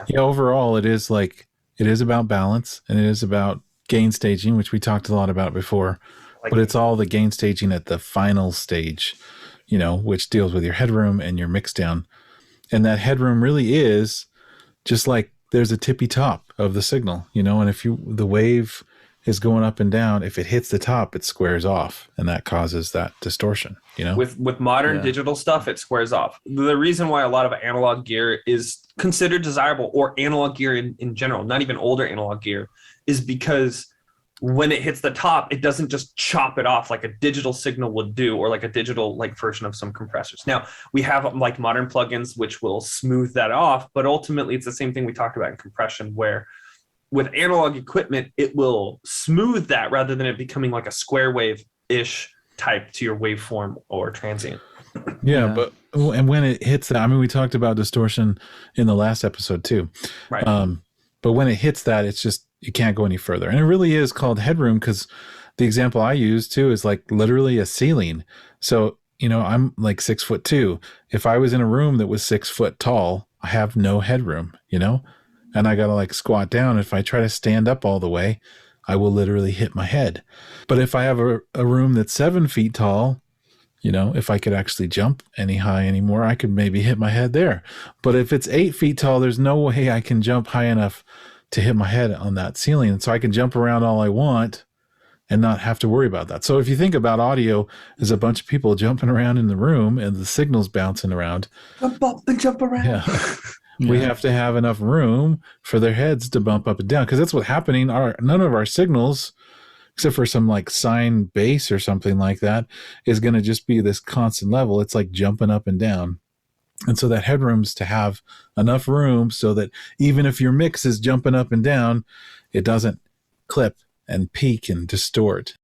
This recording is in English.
Yeah, overall, it is about balance and it is about gain staging, which we talked a lot about before. But it's all the gain staging at the final stage, which deals with your headroom and your mix down. And that headroom really is just like there's a tippy top of the signal, and if the wave is going up and down, if it hits the top, it squares off, and that causes that distortion, With modern digital stuff, it squares off. The reason why a lot of analog gear is considered desirable, or analog gear in general, not even older analog gear, is because when it hits the top, it doesn't just chop it off like a digital signal would do, or like a digital version of some compressors. Now, we have modern plugins which will smooth that off, but ultimately it's the same thing we talked about in compression, where with analog equipment, it will smooth that rather than it becoming like a square wave-ish type to your waveform or transient. Yeah, but when it hits that, we talked about distortion in the last episode too. Right. But when it hits that, it's just, you can't go any further. And it really is called headroom because the example I use too is like literally a ceiling. So, I'm like 6'2". If I was in a room that was 6 foot tall, I have no headroom, and I got to squat down. If I try to stand up all the way, I will literally hit my head. But if I have a room that's 7 feet tall, if I could actually jump any high anymore, I could maybe hit my head there. But if it's 8 feet tall, there's no way I can jump high enough to hit my head on that ceiling. And so I can jump around all I want and not have to worry about that. So if you think about audio as a bunch of people jumping around in the room and the signal's bouncing around. Jump up and jump around. Yeah. We have to have enough room for their heads to bump up and down, because that's what's happening. None of our signals, except for some sine bass or something like that, is going to just be this constant level. It's like jumping up and down. And so that headroom's to have enough room so that even if your mix is jumping up and down, it doesn't clip and peak and distort.